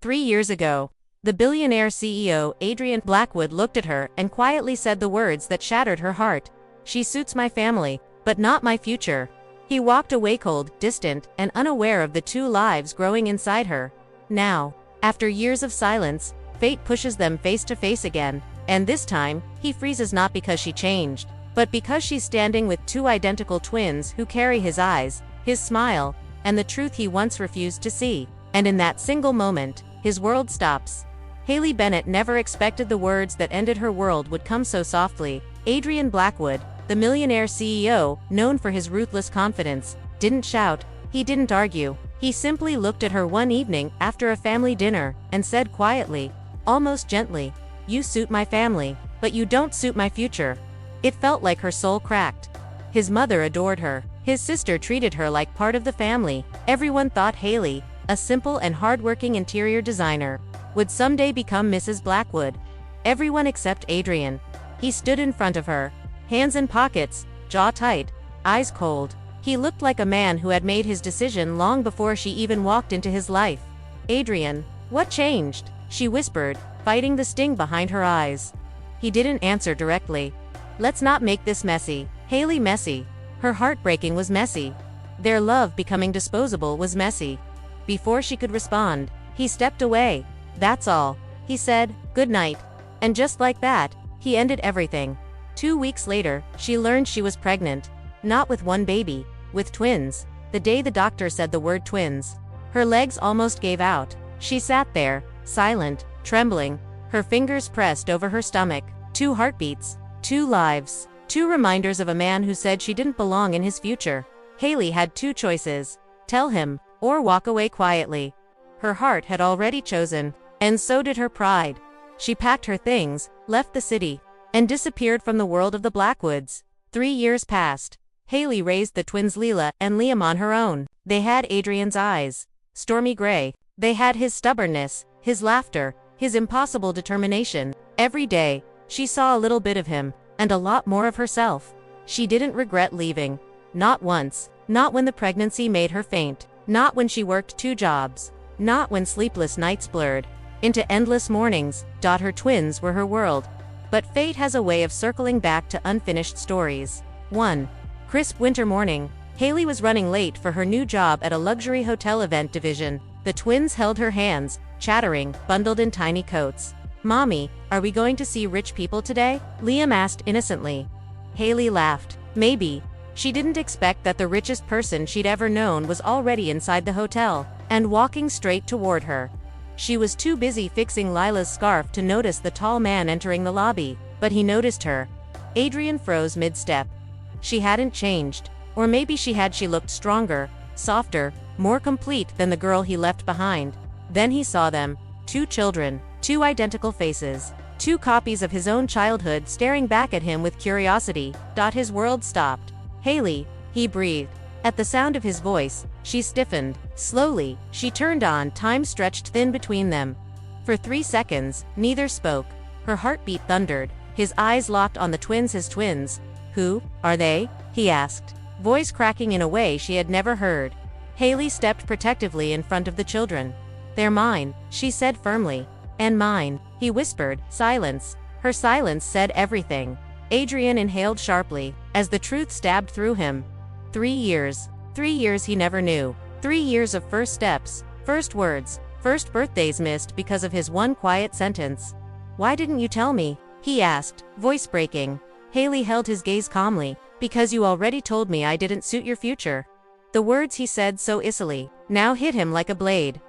3 years ago. The billionaire CEO, Adrian Blackwood, looked at her and quietly said the words that shattered her heart. "She suits my family, but not my future." He walked away cold, distant, and unaware of the two lives growing inside her. Now, after years of silence, fate pushes them face to face again, and this time, he freezes not because she changed, but because she's standing with two identical twins who carry his eyes, his smile, and the truth he once refused to see. And in that single moment, his world stops. Haley Bennett never expected the words that ended her world would come so softly. Adrian Blackwood, the millionaire CEO, known for his ruthless confidence, didn't shout, he didn't argue. He simply looked at her one evening after a family dinner and said quietly, almost gently, "You suit my family, but you don't suit my future." It felt like her soul cracked. His mother adored her. His sister treated her like part of the family. Everyone thought Haley, a simple and hardworking interior designer, would someday become Mrs. Blackwood. Everyone except Adrian. He stood in front of her, hands in pockets, jaw tight, eyes cold. He looked like a man who had made his decision long before she even walked into his life. "Adrian, what changed?" she whispered, fighting the sting behind her eyes. He didn't answer directly. "Let's not make this messy." Haley messy. Her heartbreaking was messy. Their love becoming disposable was messy. Before she could respond, he stepped away. "That's all," he said, "good night." And just like that, he ended everything. 2 weeks later, she learned she was pregnant. Not with one baby, with twins. The day the doctor said the word twins, her legs almost gave out. She sat there, silent, trembling, her fingers pressed over her stomach. 2 heartbeats, 2 lives, 2 reminders of a man who said she didn't belong in his future. Haley had 2 choices: tell him, or walk away quietly. Her heart had already chosen, and so did her pride. She packed her things, left the city, and disappeared from the world of the Blackwoods. 3 years passed. Haley raised the twins Leela and Liam on her own. They had Adrian's eyes, stormy gray. They had his stubbornness, his laughter, his impossible determination. Every day, she saw a little bit of him, and a lot more of herself. She didn't regret leaving. Not once. Not when the pregnancy made her faint. Not when she worked 2 jobs. Not when sleepless nights blurred into endless mornings. Her twins were her world. But fate has a way of circling back to unfinished stories. 1 crisp winter morning, Haley was running late for her new job at a luxury hotel event division. The twins held her hands, chattering, bundled in tiny coats. "Mommy, are we going to see rich people today?" Liam asked innocently. Haley laughed. Maybe. She didn't expect that the richest person she'd ever known was already inside the hotel, and walking straight toward her. She was too busy fixing Lila's scarf to notice the tall man entering the lobby, but he noticed her. Adrian froze mid-step. She hadn't changed. Or maybe she had. She looked stronger, softer, more complete than the girl he left behind. Then he saw them. 2 children, 2 identical faces, 2 copies of his own childhood staring back at him with curiosity. His world stopped. "Haley," he breathed. At the sound of his voice, she stiffened. Slowly, she turned on. Time stretched thin between them. For 3 seconds, neither spoke. Her heartbeat thundered. His eyes locked on the twins. His twins. "Who are they?" he asked, voice cracking in a way she had never heard. Haley stepped protectively in front of the children. "They're mine," she said firmly. "And mine," he whispered. Silence. Her silence said everything. Adrian inhaled sharply, as the truth stabbed through him. 3 years. 3 years he never knew. 3 years of first steps, first words, first birthdays missed because of his one quiet sentence. "Why didn't you tell me?" he asked, voice breaking. Haley held his gaze calmly. "Because you already told me I didn't suit your future." The words he said so easily now hit him like a blade.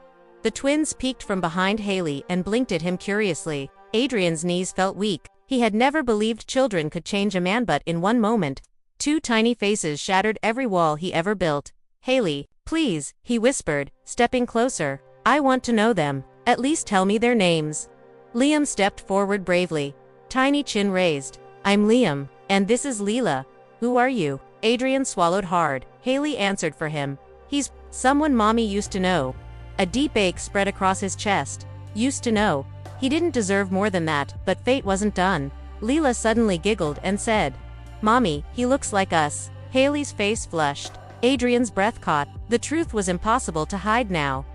The twins peeked from behind Haley and blinked at him curiously. Adrian's knees felt weak. He had never believed children could change a man, but in one moment, 2 tiny faces shattered every wall he ever built. "Haley, please," he whispered, stepping closer. "I want to know them. At least tell me their names." Liam stepped forward bravely, tiny chin raised. "I'm Liam, and this is Leela. Who are you?" Adrian swallowed hard. Haley answered for him. "He's someone Mommy used to know." A deep ache spread across his chest. Used to know. He didn't deserve more than that, but fate wasn't done. Leela suddenly giggled and said, "Mommy, he looks like us." Haley's face flushed. Adrian's breath caught. The truth was impossible to hide now.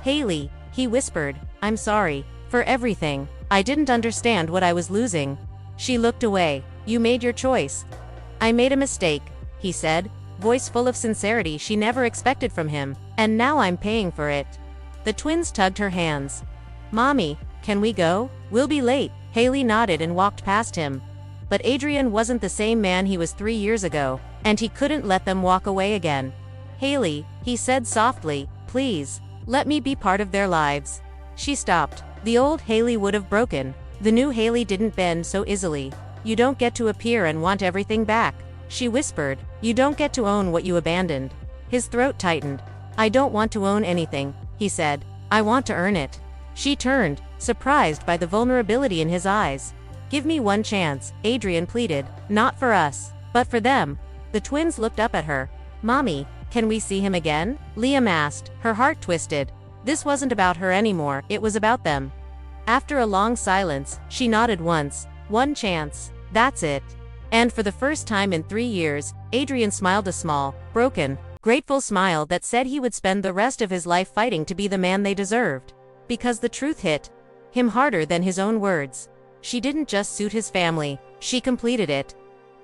"Haley," he whispered, I'm sorry. For everything. I didn't understand what I was losing. She looked away. You made your choice. I made a mistake, he said, voice full of sincerity she never expected from him, and now I'm paying for it. The twins tugged her hands. Mommy, can we go? We'll be late. Haley nodded and walked past him. But Adrian wasn't the same man he was 3 years ago, and he couldn't let them walk away again. Haley, he said softly, please, let me be part of their lives. She stopped. The old Haley would have broken. The new Haley didn't bend so easily. You don't get to appear and want everything back, she whispered. You don't get to own what you abandoned. His throat tightened. I don't want to own anything, he said. I want to earn it. She turned, surprised by the vulnerability in his eyes. Give me one chance, Adrian pleaded. Not for us, but for them. The twins looked up at her. Mommy, can we see him again? Liam asked, her heart twisted. This wasn't about her anymore, it was about them. After a long silence, she nodded once. One chance. That's it. And for the first time in 3 years, Adrian smiled a small, broken, grateful smile that said he would spend the rest of his life fighting to be the man they deserved. Because the truth hit him harder than his own words. She didn't just suit his family, she completed it.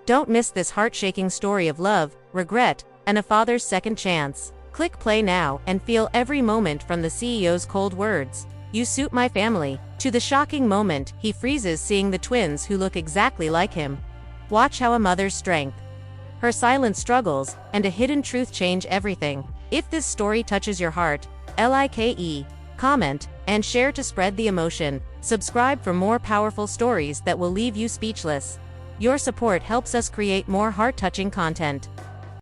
Don't miss this heart-shaking story of love, regret, and a father's second chance. Click play now and feel every moment from the CEO's cold words. You suit my family, to the shocking moment he freezes seeing the twins who look exactly like him. Watch how a mother's strength, her silent struggles, and a hidden truth change everything. If this story touches your heart, like, comment, and share to spread the emotion. Subscribe for more powerful stories that will leave you speechless. Your support helps us create more heart-touching content.